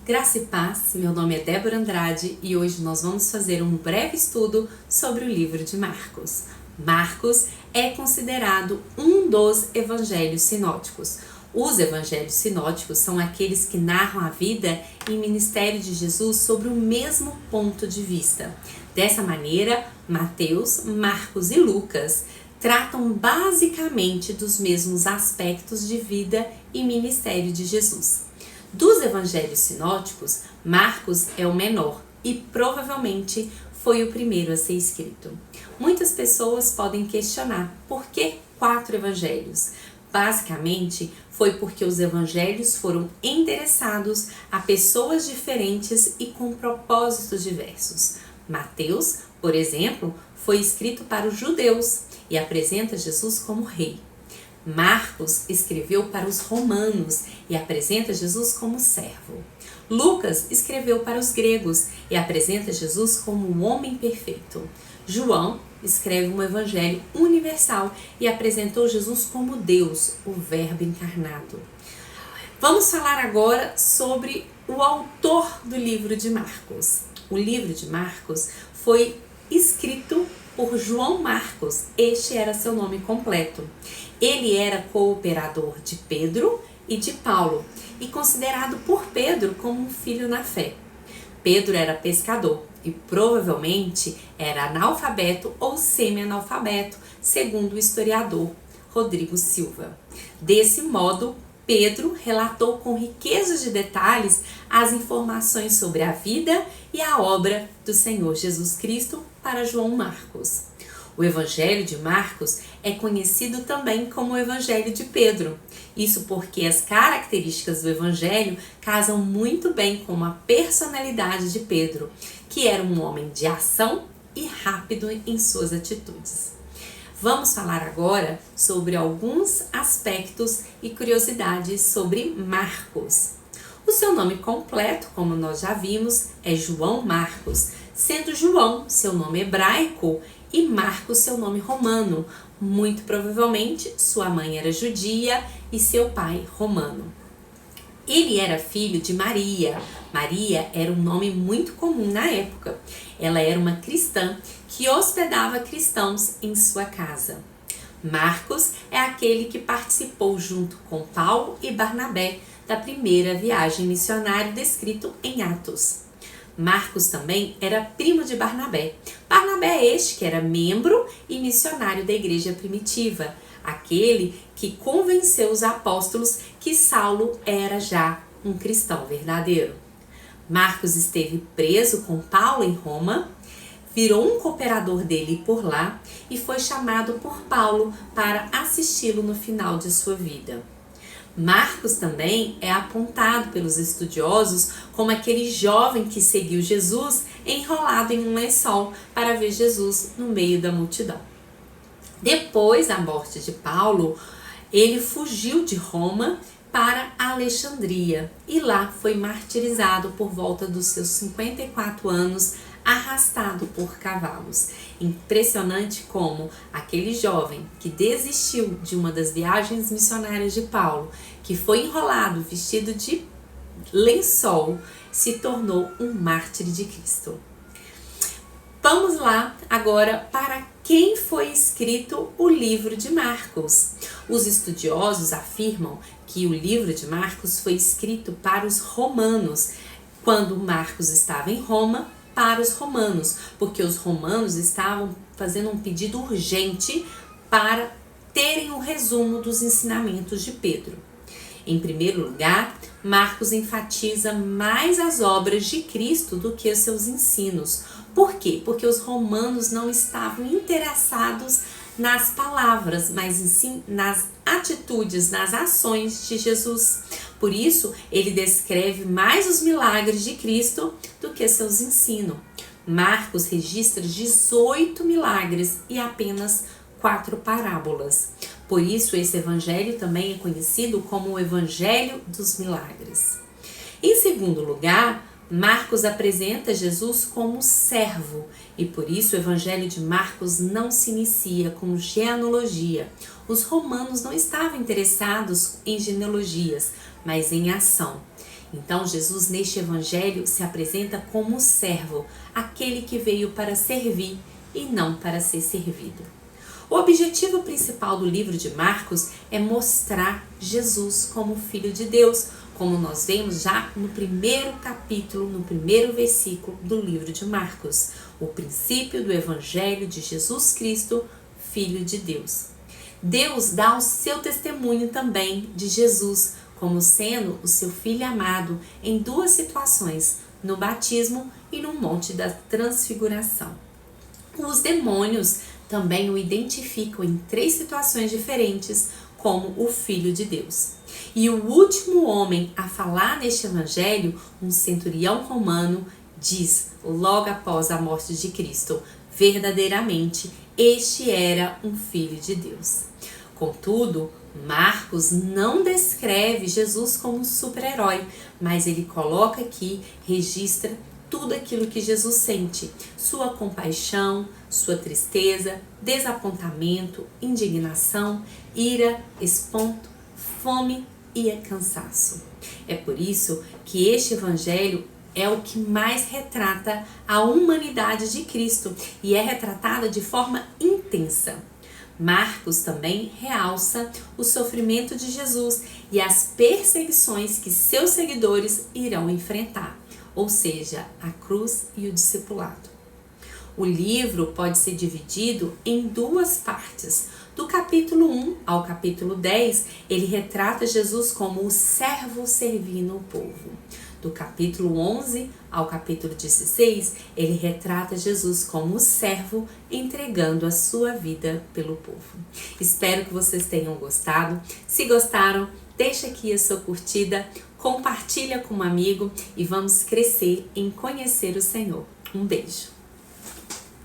Graça e paz, meu nome é Débora Andrade e hoje nós vamos fazer um breve estudo sobre o livro de Marcos. Marcos é considerado um dos evangelhos sinóticos. Os evangelhos sinóticos são aqueles que narram a vida e ministério de Jesus sobre o mesmo ponto de vista. Dessa maneira, Mateus, Marcos e Lucas tratam basicamente dos mesmos aspectos de vida e ministério de Jesus. Dos evangelhos sinóticos, Marcos é o menor e provavelmente foi o primeiro a ser escrito. Muitas pessoas podem questionar por que 4 evangelhos. Basicamente, foi porque os evangelhos foram endereçados a pessoas diferentes e com propósitos diversos. Mateus, por exemplo, foi escrito para os judeus e apresenta Jesus como rei. Marcos escreveu para os romanos e apresenta Jesus como servo. Lucas escreveu para os gregos e apresenta Jesus como um homem perfeito. João escreve um evangelho universal e apresentou Jesus como Deus, o Verbo encarnado. Vamos falar agora sobre o autor do livro de Marcos. O livro de Marcos foi escrito por João Marcos, este era seu nome completo. Ele era cooperador de Pedro e de Paulo e considerado por Pedro como um filho na fé. Pedro era pescador e provavelmente era analfabeto ou semi-analfabeto, segundo o historiador Rodrigo Silva. Desse modo, Pedro relatou com riqueza de detalhes as informações sobre a vida e a obra do Senhor Jesus Cristo para João Marcos. O Evangelho de Marcos é conhecido também como o Evangelho de Pedro. Isso porque as características do Evangelho casam muito bem com a personalidade de Pedro, que era um homem de ação e rápido em suas atitudes. Vamos falar agora sobre alguns aspectos e curiosidades sobre Marcos. O seu nome completo, como nós já vimos, é João Marcos, sendo João seu nome hebraico e Marcos seu nome romano. Muito provavelmente sua mãe era judia e seu pai romano. Ele era filho de Maria. Maria era um nome muito comum na época. Ela era uma cristã que hospedava cristãos em sua casa. Marcos é aquele que participou junto com Paulo e Barnabé da primeira viagem missionária descrito em Atos. Marcos também era primo de Barnabé. Barnabé este que era membro e missionário da igreja primitiva, aquele que convenceu os apóstolos que Saulo era já um cristão verdadeiro. Marcos esteve preso com Paulo em Roma, virou um cooperador dele por lá e foi chamado por Paulo para assisti-lo no final de sua vida. Marcos também é apontado pelos estudiosos como aquele jovem que seguiu Jesus enrolado em um lençol para ver Jesus no meio da multidão. Depois da morte de Paulo, ele fugiu de Roma para Alexandria e lá foi martirizado por volta dos seus 54 anos, arrastado por cavalos. Impressionante como aquele jovem que desistiu de uma das viagens missionárias de Paulo, que foi enrolado, vestido de lençol, se tornou um mártir de Cristo. Vamos lá agora para quem foi escrito o livro de Marcos. Os estudiosos afirmam que o livro de Marcos foi escrito para os romanos, quando Marcos estava em Roma, para os romanos, porque os romanos estavam fazendo um pedido urgente para terem um resumo dos ensinamentos de Pedro. Em primeiro lugar, Marcos enfatiza mais as obras de Cristo do que os seus ensinos. Por quê? Porque os romanos não estavam interessados nas palavras, mas sim nas atitudes, nas ações de Jesus. Por isso, ele descreve mais os milagres de Cristo do que seus ensinos. Marcos registra 18 milagres e apenas 4 parábolas. Por isso, esse evangelho também é conhecido como o Evangelho dos Milagres. Em segundo lugar, Marcos apresenta Jesus como servo e por isso o Evangelho de Marcos não se inicia com genealogia. Os romanos não estavam interessados em genealogias, mas em ação. Então, Jesus neste evangelho se apresenta como servo, aquele que veio para servir e não para ser servido. O objetivo principal do livro de Marcos é mostrar Jesus como Filho de Deus, como nós vemos já no primeiro capítulo, no primeiro versículo do livro de Marcos, o princípio do evangelho de Jesus Cristo, Filho de Deus. Deus dá o seu testemunho também de Jesus como sendo o seu Filho amado em duas situações, no batismo e no Monte da Transfiguração. Os demônios também o identificam em três situações diferentes como o Filho de Deus. E o último homem a falar neste evangelho, um centurião romano, diz, logo após a morte de Cristo, verdadeiramente este era um Filho de Deus. Contudo, Marcos não descreve Jesus como um super-herói, mas ele coloca aqui, registra tudo aquilo que Jesus sente, sua compaixão, sua tristeza, desapontamento, indignação, ira, espanto, fome e cansaço. É por isso que este evangelho é o que mais retrata a humanidade de Cristo e é retratada de forma intensa. Marcos também realça o sofrimento de Jesus e as perseguições que seus seguidores irão enfrentar, ou seja, a cruz e o discipulado. O livro pode ser dividido em duas partes. Do capítulo 1 ao capítulo 10, ele retrata Jesus como o servo servindo o povo. Do capítulo 11 ao capítulo 16, ele retrata Jesus como o servo entregando a sua vida pelo povo. Espero que vocês tenham gostado. Se gostaram, deixa aqui a sua curtida, compartilha com um amigo e vamos crescer em conhecer o Senhor. Um beijo!